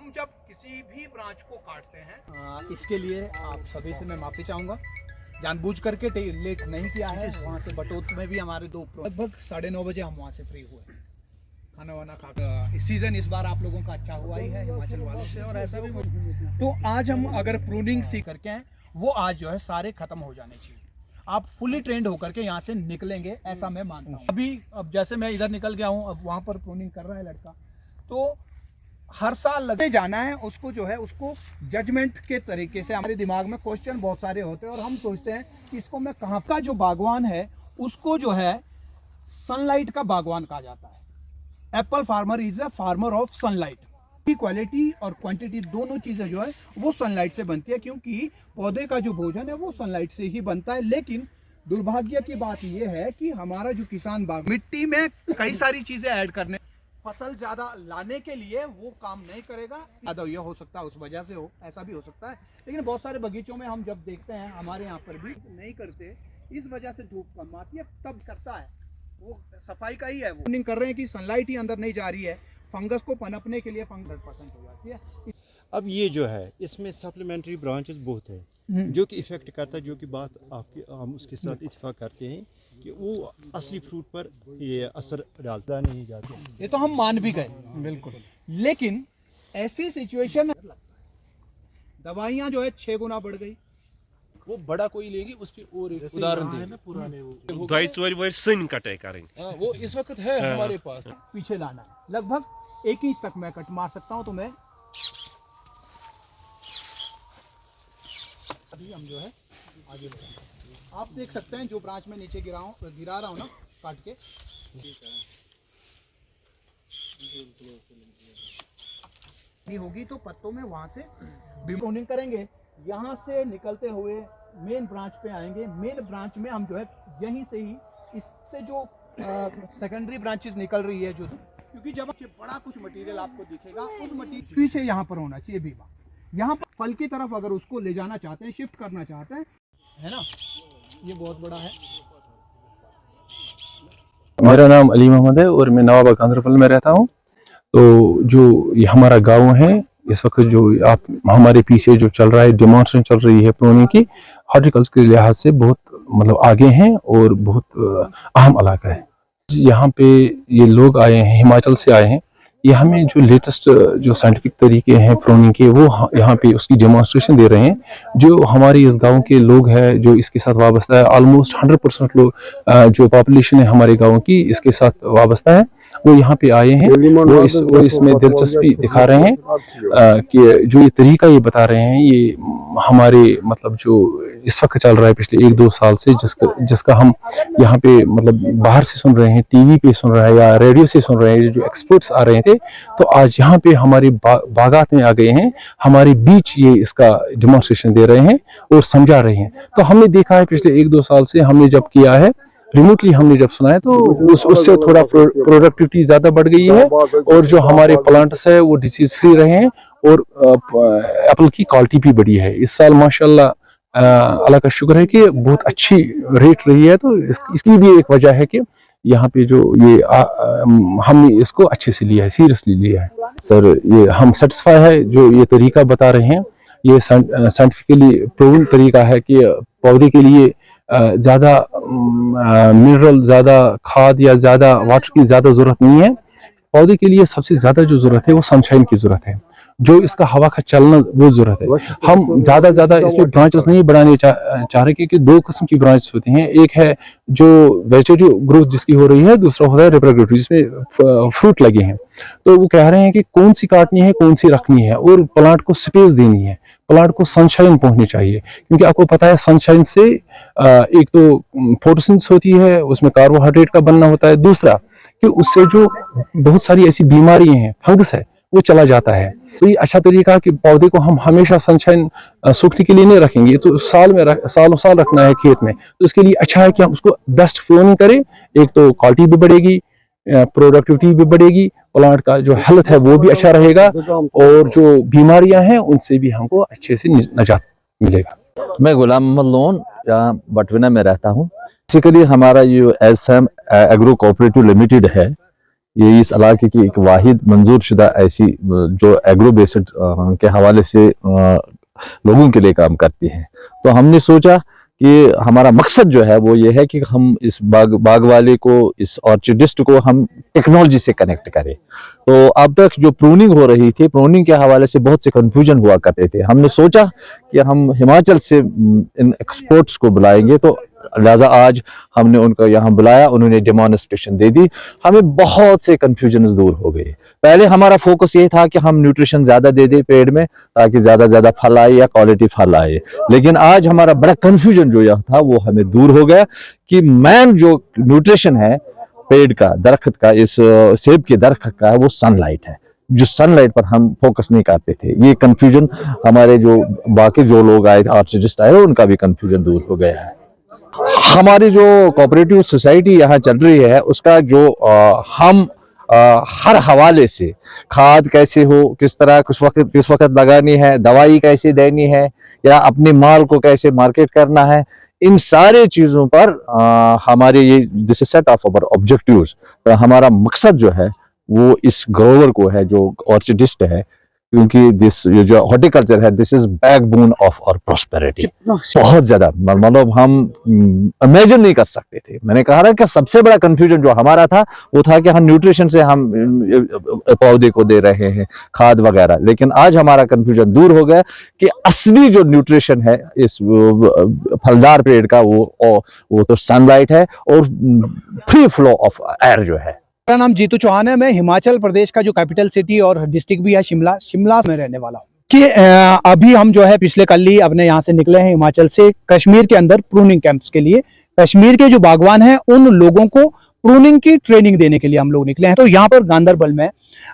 हम जब किसी भी ब्रांच को काटते हैं इसके लिए आप सभी से मैं माफ़ी चाहूँगा। जानबूझ करके लेट नहीं किया है। वहाँ से बटोत में भी हमारे दो लगभग 9:30 बजे हम वहाँ से फ्री हुए, खाना वाना खाकर। इस सीज़न इस बार आप लोगों का अच्छा हुआ ही है हिमाचल वालों से, और ऐसा भी तो आज हम अगर प्रूनिंग सीख करके हैं वो आज जो है सारे ख़त्म हो जाने चाहिए। आप फुली ट्रेंड होकर के यहाँ से निकलेंगे ऐसा मैं मानता हूँ। अभी अब जैसे मैं इधर निकल गया हूँ, अब वहाँ पर प्रूनिंग कर रहा है लड़का, तो हर साल लगे जाना है उसको, जो है उसको जजमेंट के तरीके से। हमारे दिमाग में क्वेश्चन बहुत सारे होते हैं और हम सोचते हैं कि इसको मैं कहाँ का। जो बागवान है उसको जो है सनलाइट का बागवान कहा जाता है। Apple farmer is a farmer of sunlight. की क्वालिटी और क्वांटिटी दोनों चीज़ें जो है वो सनलाइट से बनती है, क्योंकि पौधे का जो भोजन है वो सनलाइट से ही बनता है। लेकिन दुर्भाग्य की बात यह है कि हमारा जो किसान बाग मिट्टी में कई सारी चीज़ें ऐड करने, फसल ज़्यादा लाने के लिए वो काम नहीं करेगा। ज़्यादा ये हो सकता है उस वजह से हो, ऐसा भी हो सकता है। लेकिन बहुत सारे बगीचों में हम जब देखते हैं, हमारे यहाँ पर भी नहीं करते, इस वजह से धूप कम आती है तब करता है। वो सफाई का ही है। वो कर रहे हैं कि सनलाइट ही अंदर नहीं जा रही है, फंगस को पनपने के लिए 100% हो जाती है। अब ये जो है इसमें सप्लीमेंट्री ब्रांचेस बहुत है जो कि इफ़ेक्ट करता है, जो कि बात आपके हम उसके साथ इत्तेफाक करते हैं कि वो असली फ्रूट पर ये असर डालता नहीं जाता। ये तो हम मान भी गए बिल्कुल, लेकिन ऐसी सिचुएशन में दवाइयाँ जो है 6 गुना बढ़ गई। वो बड़ा कोई लेगी उस पे और एक उदाहरण दे पुराने वो दवाई चोरी वोरी सन कटाई करेंगे। वो इस वक्त है हमारे पास। पीछे लाना है, लगभग 1 इंच तक मैं कट मार सकता हूँ। तो मैं अभी हम जो है आगे बढ़ेंगे। आप देख सकते हैं जो ब्रांच में नीचे गिरा रहा हूँ ना काट के, होगी तो पत्तों में वहां से प्रूनिंग करेंगे। यहाँ से निकलते हुए मेन ब्रांच पे आएंगे। मेन ब्रांच में हम जो है यहीं से ही इससे जो सेकेंडरी ब्रांचेस निकल रही है, जो क्योंकि जब बड़ा कुछ मटेरियल आपको दिखेगा उस मटेरियल पीछे यहाँ पर होना चाहिए बीमा। यहाँ पर फल की तरफ अगर उसको ले जाना चाहते हैं, शिफ्ट करना चाहते हैं, है ना, ये बहुत बड़ा है। मेरा नाम अली मोहम्मद है और मैं नवाबा गांधरबल में रहता हूँ। तो जो ये हमारा गांव है, इस वक्त जो आप हमारे पीछे जो चल रहा है डेमोन्स्ट्रेशन चल रही है प्रूनिंग की, हॉर्टिकल्चर के लिहाज से बहुत मतलब आगे हैं और बहुत अहम इलाका है। यहाँ पे ये लोग आए हैं, हिमाचल से आए हैं। ये हमें जो लेटेस्ट जो साइंटिफिक तरीके हैं प्रूनिंग के, वो यहाँ पे उसकी डेमोन्स्ट्रेशन दे रहे हैं। जो हमारे इस गांव के लोग हैं जो इसके साथ वाबस्ता है, ऑलमोस्ट 100% लोग जो पॉपुलेशन है हमारे गांव की इसके साथ वाबस्ता है, वो यहाँ पे आए हैं। वो इसमें दिलचस्पी दिखा रहे हैं कि जो ये तरीका ये बता रहे हैं, ये हमारे मतलब जो इस वक्त चल रहा है पिछले 1-2 साल से, जिसका हम यहाँ पे मतलब बाहर से सुन रहे हैं, टीवी पे सुन रहे हैं या रेडियो से सुन रहे हैं, जो एक्सपर्ट्स आ रहे थे, तो आज यहाँ पे हमारे बागात में आ गए हैं, हमारे बीच ये इसका डेमोन्स्ट्रेशन दे रहे हैं और समझा रहे हैं। तो हमने देखा है पिछले 1-2 साल से हमने जब किया है, रिमोटली हमने जब सुना है, तो उससे थोड़ा प्रोडक्टिविटी ज़्यादा बढ़ गई है और जो हमारे प्लांट्स है वो डिसीज फ्री रहे हैं और एप्पल की क्वालिटी भी बढ़ी है। इस साल माशाल्लाह अल्लाह का शुक्र है कि बहुत अच्छी रेट रही है। तो इसकी भी एक वजह है कि यहाँ पे जो ये हमने इसको अच्छे से लिया है, सीरियसली लिया है। सर ये हम सेटिस्फाई है जो ये तरीका बता रहे हैं, ये साइंटिफिकली प्रूवन तरीका है कि पौधे के लिए ज़्यादा मिनरल, ज़्यादा खाद या ज़्यादा वाटर की ज़्यादा ज़रूरत नहीं है। पौधे के लिए सबसे ज़्यादा जो ज़रूरत है वो सनशाइन की ज़रूरत है, जो इसका हवा का चलना वो ज़रूरत है। हम ज़्यादा इसमें ब्रांचेस नहीं बढ़ाने चाह रहे, क्योंकि 2 किस्म की ब्रांचेस होती हैं। एक है जो वेजिटेटिव ग्रोथ जिसकी हो रही है, दूसरा होता है रिप्रोडक्टिव जिसमें फ्रूट लगे हैं। तो वो कह रहे हैं कि कौन सी काटनी है, कौन सी रखनी है, और प्लांट को स्पेस देनी है, प्लांट को सनशाइन पहुंचनी चाहिए। क्योंकि आपको पता है सनशाइन से एक तो फोटोसिंथेसिस होती है, उसमें कार्बोहाइड्रेट का बनना होता है, दूसरा कि उससे जो बहुत सारी ऐसी बीमारियां हैं, फंगस है, वो चला जाता है। तो ये अच्छा तरीका कि पौधे को हम हमेशा सनशाइन सूखने के लिए नहीं रखेंगे, तो सालों साल रखना है खेत में। तो इसके लिए अच्छा है कि हम उसको बेस्ट फ्लोनिंग करें। एक तो क्वालिटी भी बढ़ेगी, प्रोडक्टिविटी भी बढ़ेगी, प्लांट का जो हेल्थ है वो भी अच्छा रहेगा, और जो बीमारियां हैं उनसे भी हमको अच्छे से निजात मिलेगा। मैं गुलाम मोहम्मद लोन यहाँ बटविना में रहता हूँ। बेसिकली हमारा जो एसएम एग्रो कोऑपरेटिव लिमिटेड है, ये इस इलाके की एक वाहिद मंजूर शुदा ऐसी जो एग्रो बेस्ड के हवाले से लोगों के लिए काम करती है। तो हमने सोचा कि हमारा मकसद जो है वो ये है कि हम इस बाग वाले को, इस ऑर्चिडिस्ट को हम टेक्नोलॉजी से कनेक्ट करें। तो अब तक जो प्रूनिंग हो रही थी, प्रूनिंग के हवाले से बहुत से कन्फ्यूजन हुआ करते थे। हमने सोचा कि हम हिमाचल से इन एक्सपर्ट्स को बुलाएंगे, तो लिहाजा आज हमने उनको यहाँ बुलाया, उन्होंने डेमोन्स्ट्रेशन दे दी, हमें बहुत से कन्फ्यूजन दूर हो गए। पहले हमारा फोकस ये था कि हम न्यूट्रिशन ज्यादा दे दें पेड़ में ताकि ज्यादा फल आए या क्वालिटी फल आए, लेकिन आज हमारा बड़ा कन्फ्यूजन जो यह था वो हमें दूर हो गया कि मेन जो न्यूट्रिशन है पेड़ का, दरख्त का, इस सेब के दरख्त का, वो सनलाइट है। जो सनलाइट पर हम फोकस नहीं करते थे, ये कंफ्यूजन हमारे जो बाकी जो लोग आए, ऑर्चिडिस्ट आए, उनका भी कंफ्यूजन दूर हो गया है। हमारी जो कोऑपरेटिव सोसाइटी यहाँ चल रही है उसका जो हम हर हवाले से खाद कैसे हो, किस तरह किस वक्त लगानी है, दवाई कैसे देनी है, या अपने माल को कैसे मार्केट करना है, इन सारे चीज़ों पर हमारे ये this is set of our objectives. तो हमारा मकसद जो है वो इस ग्रोवर को है जो ऑर्चिडिस्ट है, क्योंकि ये जो हॉर्टिकल्चर है this is backbone of our prosperity. बहुत ज्यादा मतलब हम इमेजिन नहीं कर सकते थे। मैंने कहा ना कि सबसे बड़ा कंफ्यूजन जो हमारा था वो था कि हम न्यूट्रिशन से हम पौधे को दे रहे हैं खाद वगैरह, लेकिन आज हमारा कंफ्यूजन दूर हो गया कि असली जो न्यूट्रिशन है इस फलदार पेड़ का वो तो सनलाइट है और फ्री फ्लो ऑफ एयर जो है। मेरा नाम जीतू चौहान है। मैं हिमाचल प्रदेश का जो कैपिटल सिटी और डिस्ट्रिक्ट भी है शिमला में रहने वाला हूँ। कि अभी हम जो है पिछले कल ही अपने यहाँ से निकले हैं हिमाचल से कश्मीर के अंदर प्रूनिंग कैंप्स के लिए। कश्मीर के जो बागवान हैं उन लोगों को प्रूनिंग की ट्रेनिंग देने के लिए हम लोग निकले हैं। तो यहाँ पर गांदरबल में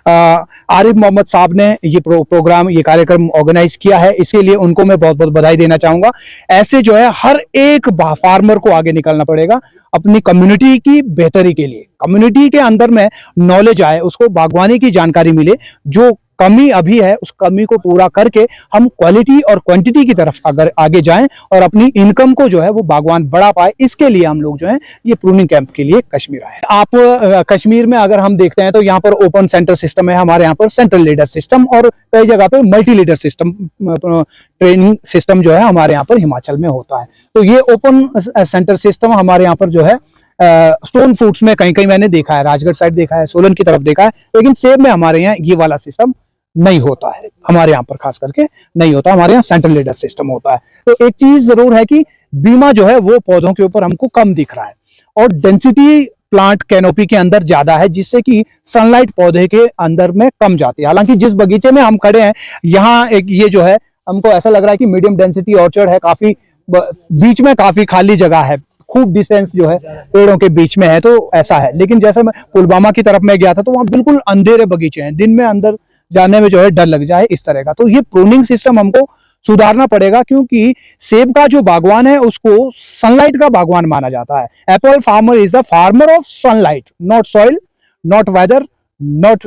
आरिफ मोहम्मद साहब ने ये प्रोग्राम, ये कार्यक्रम ऑर्गेनाइज किया है, इसके लिए उनको मैं बहुत बहुत बधाई देना चाहूंगा। ऐसे जो है हर एक फार्मर को आगे निकलना पड़ेगा अपनी कम्युनिटी की बेहतरी के लिए। कम्युनिटी के अंदर में नॉलेज आए, उसको बागवानी की जानकारी मिले, जो कमी अभी है उस कमी को पूरा करके हम क्वालिटी और क्वांटिटी की तरफ अगर आगे जाएं और अपनी इनकम को जो है वो बागवान बढ़ा पाए, इसके लिए हम लोग जो है ये प्रूनिंग कैंप के लिए कश्मीर आए। आप कश्मीर में अगर हम देखते हैं तो यहाँ पर ओपन सेंटर सिस्टम है, हमारे यहाँ पर सेंट्रल लीडर सिस्टम और कई जगह पे multi leader system training system जो है हमारे यहाँ पर हिमाचल में होता है। तो ये ओपन सेंटर सिस्टम हमारे यहाँ पर जो है स्टोन फ्रूट्स में कहीं कहीं मैंने देखा है, राजगढ़ साइड देखा है, सोलन की तरफ देखा है, लेकिन सेब में हमारे यहाँ ये वाला सिस्टम नहीं होता है। हमारे यहाँ पर खास करके नहीं होता, हमारे यहाँ सेंट्रल लीडर सिस्टम होता है। तो एक चीज जरूर है कि बीमा जो है वो पौधों के ऊपर हमको कम दिख रहा है और डेंसिटी प्लांट कैनोपी के अंदर ज्यादा है, जिससे कि सनलाइट पौधे के अंदर में कम जाती है। हालांकि जिस बगीचे में हम खड़े हैं यहाँ एक ये जो है हमको ऐसा लग रहा है कि मीडियम डेंसिटी ऑर्चर्ड है, काफी बीच में काफी खाली जगह है, खूब डिस्टेंस जो है पेड़ों के बीच में है, तो ऐसा है। लेकिन जैसे मैं पुलवामा की तरफ में गया था तो वहां बिल्कुल अंधेरे बगीचे हैं, दिन में अंदर जाने में जो है डर लग जाए इस तरह का। तो ये प्रूनिंग सिस्टम हमको सुधारना पड़ेगा, क्योंकि सेब का जो बागवान है उसको सनलाइट का बागवान माना जाता है। Apple farmer is the farmer of sunlight, not soil, not whether, not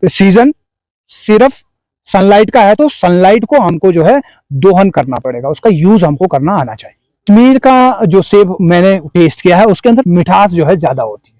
season, सिर्फ सनलाइट का है। तो सनलाइट को हमको जो है दोहन करना पड़ेगा, उसका यूज हमको करना आना चाहिए। कश्मीर का जो सेब मैंने टेस्ट किया है उसके अंदर मिठास जो है ज्यादा होती है।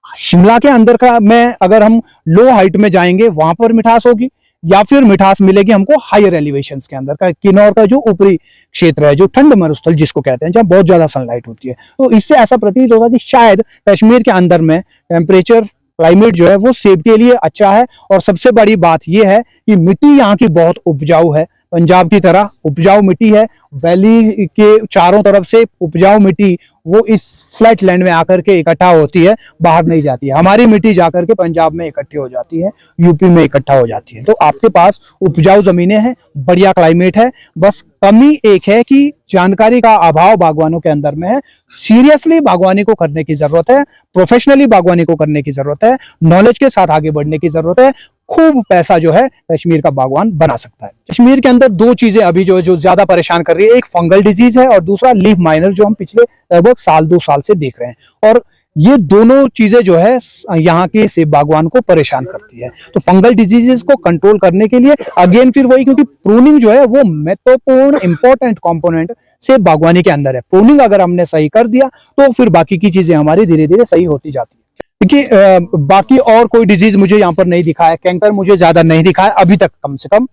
शिमला के अंदर का में अगर हम लो हाइट में जाएंगे वहां पर मिठास होगी, या फिर मिठास मिलेगी हमको हायर एलिवेशंस के अंदर का, किन्नौर का जो ऊपरी क्षेत्र है, जो ठंड मरुस्थल जिसको कहते हैं, जहाँ बहुत ज्यादा सनलाइट होती है। तो इससे ऐसा प्रतीत होगा कि शायद कश्मीर के अंदर में टेम्परेचर क्लाइमेट जो है वो सेब के लिए अच्छा है। और सबसे बड़ी बात यह है कि मिट्टी यहाँ की बहुत उपजाऊ है, पंजाब की तरह उपजाऊ मिट्टी है। वैली के चारों तरफ से उपजाऊ मिट्टी वो इस फ्लैट लैंड में आकर के इकट्ठा होती है, बाहर नहीं जाती है। हमारी मिट्टी जाकर के पंजाब में इकट्ठी हो जाती है, यूपी में इकट्ठा हो जाती है। तो आपके पास उपजाऊ जमीनें हैं, बढ़िया क्लाइमेट है, बस कमी एक है कि जानकारी का अभाव बागवानों के अंदर में है। सीरियसली बागवानी को करने की जरूरत है, प्रोफेशनली बागवानी को करने की जरूरत है, नॉलेज के साथ आगे बढ़ने की जरूरत है। खूब पैसा जो है कश्मीर का बागवान बना सकता है। कश्मीर के अंदर दो चीजें अभी जो ज्यादा परेशान कर रही है, एक फंगल डिजीज है और दूसरा लीफ माइनर, जो हम पिछले लगभग साल 2 साल से देख रहे हैं। और ये दोनों चीजें जो है यहाँ के सेब बागवान को परेशान करती है। तो फंगल डिजीजेस को कंट्रोल करने के लिए अगेन फिर वही, क्योंकि प्रूनिंग जो है वो महत्वपूर्ण इंपॉर्टेंट कंपोनेंट सेब बागवानी के अंदर है। प्रूनिंग अगर हमने सही कर दिया तो फिर बाकी की चीजें हमारी धीरे धीरे सही होती जाती है। देखिए बाकी और कोई डिजीज मुझे यहाँ पर नहीं दिखा है, कैंकर मुझे ज्यादा नहीं दिखा है अभी तक कम से कम,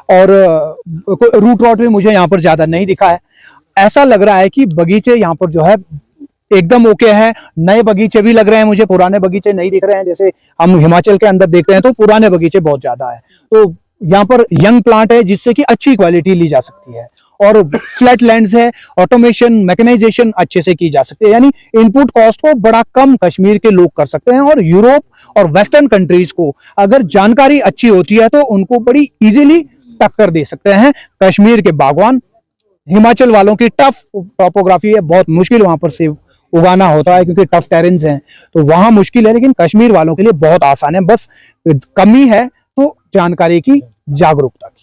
और रूट रॉट भी मुझे यहाँ पर ज्यादा नहीं दिखा है। ऐसा लग रहा है कि बगीचे यहाँ पर जो है एकदम ओके है। नए बगीचे भी लग रहे हैं मुझे, पुराने बगीचे नहीं दिख रहे हैं। जैसे हम हिमाचल के अंदर देखते हैं तो पुराने बगीचे बहुत ज्यादा है, तो यहाँ पर यंग प्लांट है जिससे कि अच्छी क्वालिटी ली जा सकती है, और फ्लैट लैंड्स है, ऑटोमेशन मैकेनाइजेशन अच्छे से की जा सकती है, यानी इनपुट कॉस्ट को बड़ा कम कश्मीर के लोग कर सकते हैं। और यूरोप और वेस्टर्न कंट्रीज को अगर जानकारी अच्छी होती है तो उनको बड़ी इजीली टक्कर दे सकते हैं कश्मीर के बागवान। हिमाचल वालों की टफ टॉपोग्राफी है, बहुत मुश्किल वहां पर सेब उगाना होता है क्योंकि टफ टेरेन्स हैं, तो वहां मुश्किल है, लेकिन कश्मीर वालों के लिए बहुत आसान है। बस कमी है तो जानकारी की, जागरूकता की।